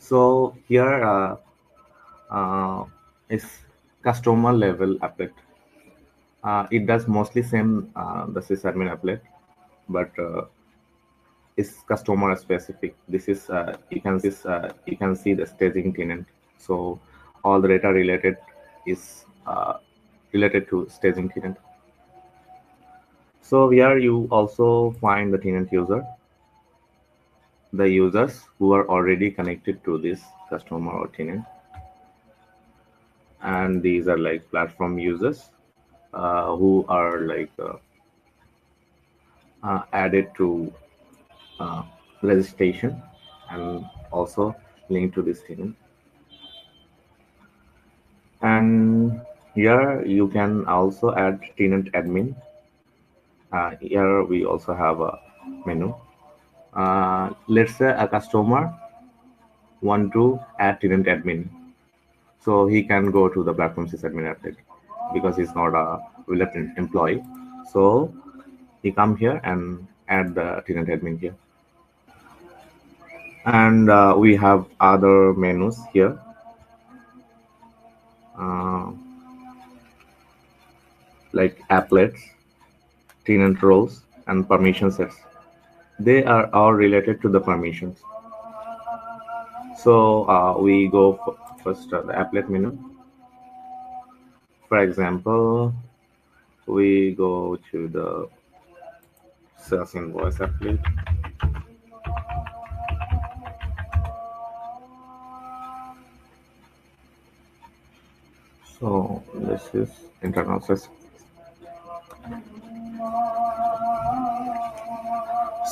So here is customer level applet. It does mostly same the sysadmin applet, but is customer specific. This is you can see the staging tenant. So all the data related is related to staging tenant. So here you also find the tenant user, the users who are already connected to this customer or tenant, and these are like platform users who are like added to uh, registration and also linked to this tenant. And here you can also add tenant admin. Here we also have a menu. Let's say a customer want to add tenant admin, so he can go to the platform sysadmin applet because he's not a related employee. So he come here and add the tenant admin here. And we have other menus here. Uh, like applets, tenant roles, and permission sets. They are all related to the permissions. So we go first the applet menu. For example, we go to the sales invoice applet. So this is internal sales.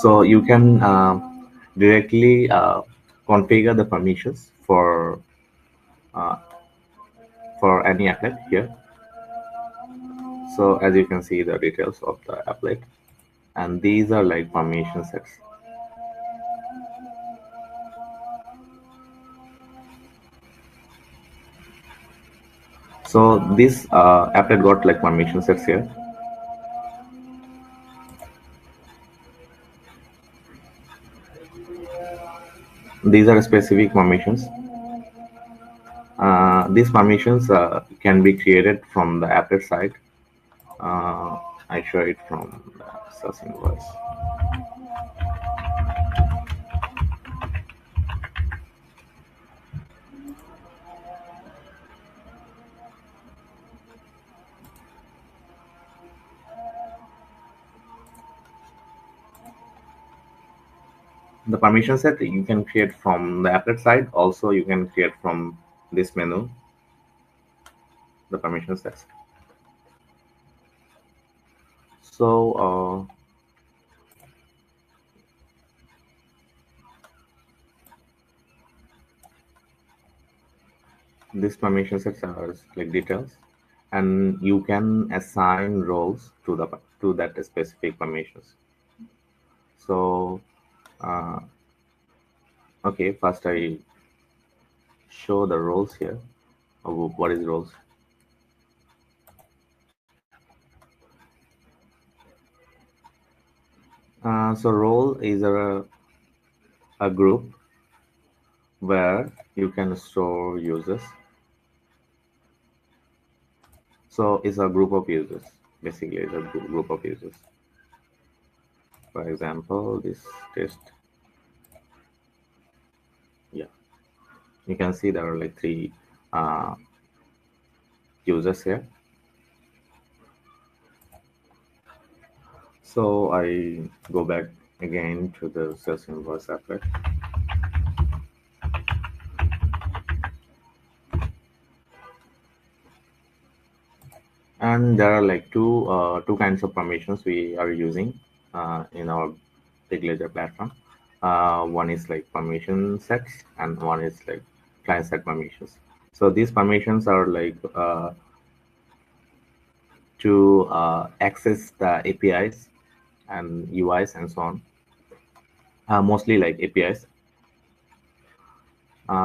So you can directly configure the permissions uh, for any applet here. So as you can see the details of the applet, and these are like permission sets. So this applet got like permission sets here. These are specific permissions. These permissions can be created from the applet side. I show it from the source invoice. The permission set you can create from the applet side. Also, you can create from this menu, the permission sets. So this permission sets are like details, and you can assign roles to that specific permissions. So okay, first I show the roles here. What is roles? So role is a group where you can store users. So it's a group of users. Basically, it's a group of users. For example, this test. Yeah, you can see there are like 3 users here. So I go back again to the sales invoice applet. And there are like two kinds of permissions we are using in our BigLedger platform. One is like permission sets, and one is like client side permissions. So these permissions are like to access the APIs and UIs and so on. Mostly like APIs.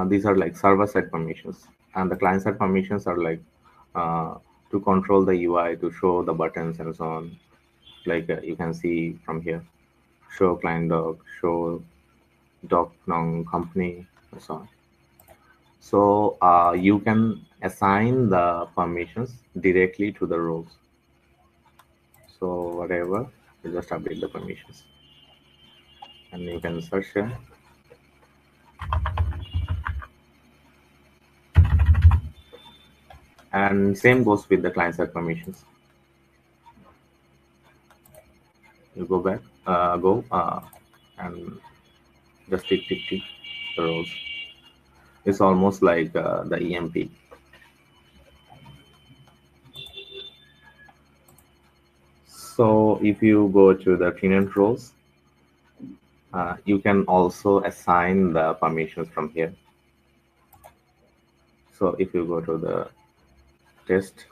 These are like server side permissions, and the client side permissions are like to control the UI, to show the buttons and so on. Like you can see from here, show client doc, show doc non company, and so on. So you can assign the permissions directly to the roles. So whatever, you just update the permissions, and you can search here. And same goes with the client-side permissions. You go back, and just tick, tick, tick the rows. It's almost like the EMP. So if you go to the tenant roles, you can also assign the permissions from here. So if you go to the test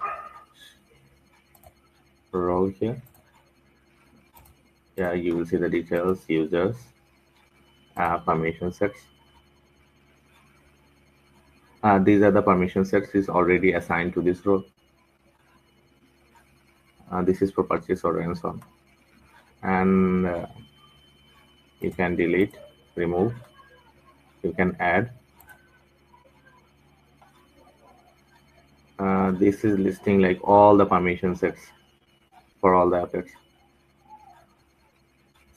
role here, yeah, you will see the details, users, permission sets. These are the permission sets is already assigned to this role. This is for purchase order and so on. And you can delete, remove, you can add. This is listing like all the permission sets for all the applets.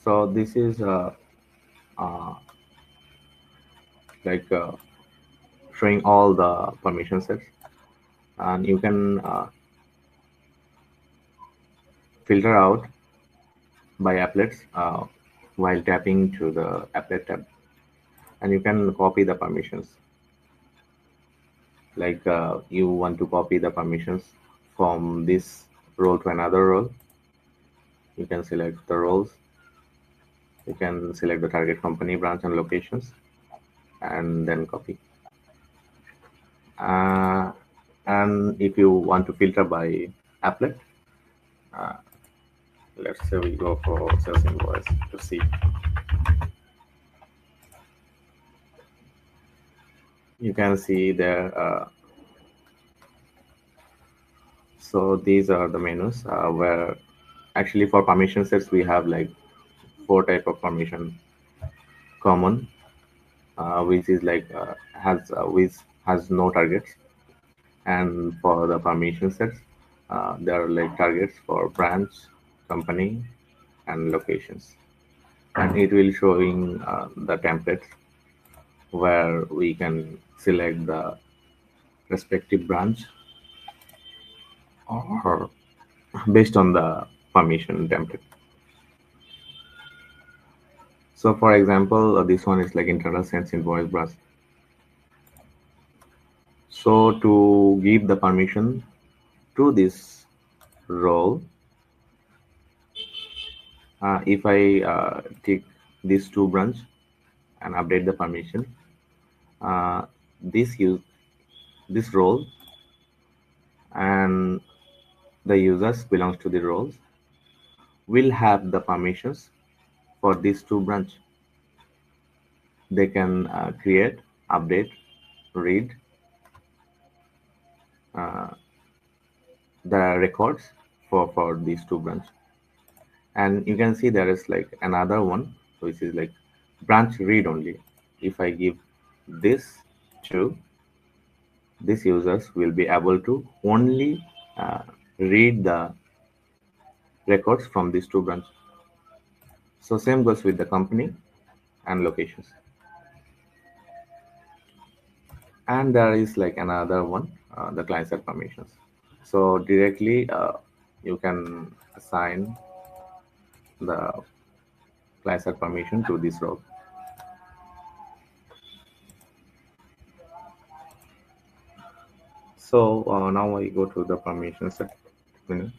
So this is uh, like showing all the permission sets, and you can filter out by applets while tapping to the applet tab, and you can copy the permissions. Like you want to copy the permissions from this role to another role, you can select the roles, you can select the target company, branch, and locations, and then copy. And if you want to filter by applet, uh, let's say we go for sales invoice to see. You can see there. So these are the menus where actually for permission sets we have like 4 type of permission. Common, which is like which has no targets, and for the permission sets, there are like targets for branch, company, and locations, and it will showing the templates where we can select the respective branch or based on the permission template. So for example, this one is like internal sends invoice branch. So to give the permission to this role, if I take these 2 branch and update the permission, uh, this role and the users belongs to the roles will have the permissions for these 2 branch. They can create, update, read uh, the records for these 2 branch. And you can see there is like another one which is like branch read only. If I give this to these users, will be able to only read the records from these 2 branch. So same goes with the company and locations. And there is like another one, the client side permissions. So directly you can assign the client side permission to this role. So now I go to the permission set menu.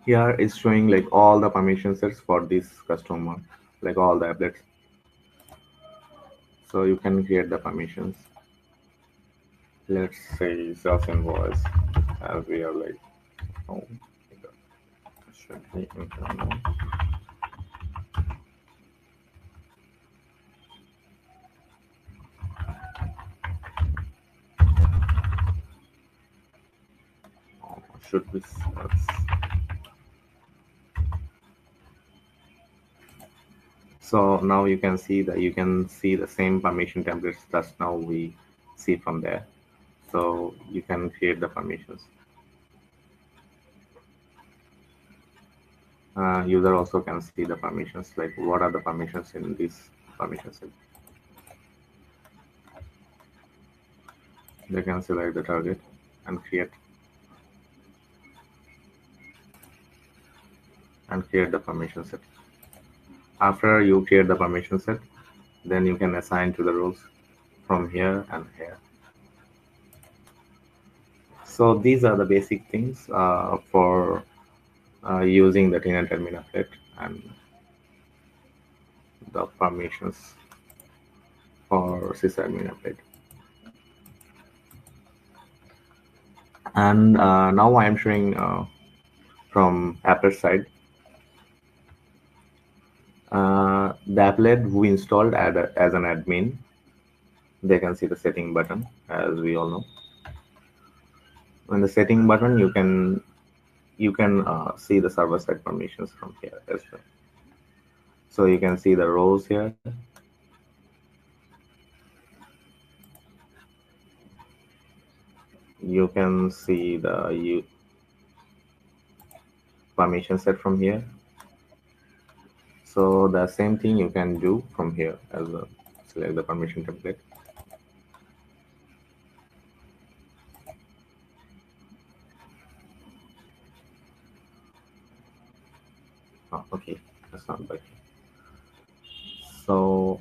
Here is showing like all the permission sets for this customer, like all the applets. So you can create the permissions. Let's say sales invoice, as we are like, oh, should be internal. Should be sales. So now you can see the same permission templates that now we see from there. So you can create the permissions. User also can see the permissions, like what are the permissions in this permission set. They can select the target and create the permission set. After you create the permission set, then you can assign to the roles from here and here. So these are the basic things for using the Tenant Admin Applet and the permissions for sysadmin Applet. And now I am showing from Applet side the applet who installed as an admin. They can see the setting button, as we all know. In the setting button, you can see the server side permissions from here as well. So you can see the rows here. You can see the permission set from here. So the same thing you can do from here as well. Select the permission template. Oh, okay, that's not bad. So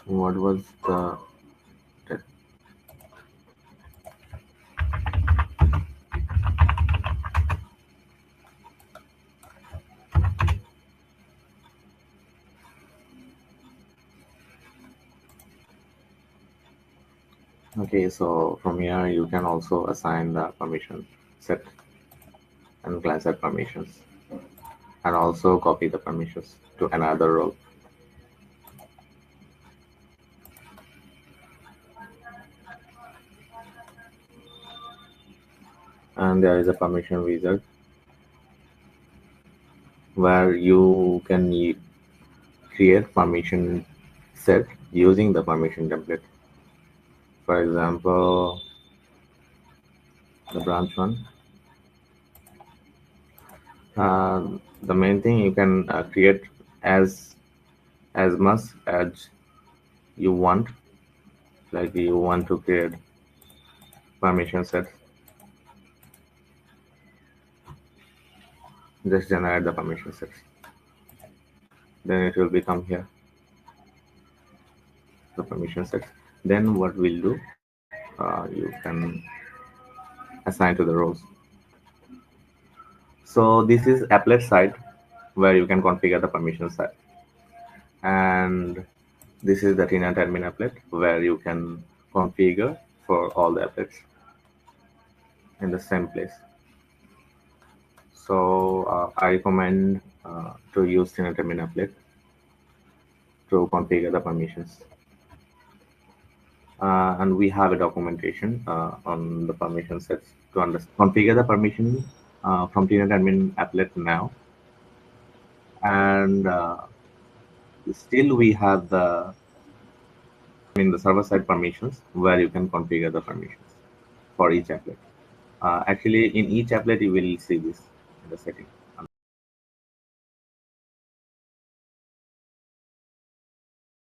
what was the Okay, so from here you can also assign the permission set and class set permissions, and also copy the permissions to another role. And there is a permission wizard where you can create permission set using the permission template. For example, the branch one. The main thing you can create as much as you want. Like you want to create permission sets, just generate the permission sets. Then it will become here, the permission sets. Then what we'll do, you can assign to the rows. So this is applet side where you can configure the permission set, and this is the Tenant Admin Applet where you can configure for all the applets in the same place. So I recommend to use Tenant Admin Applet to configure the permissions. And we have a documentation on the permission sets to configure the permission from Tenant Admin Applet now. And still we have the server side permissions where you can configure the permissions for each applet. Actually, in each applet you will see this in the setting.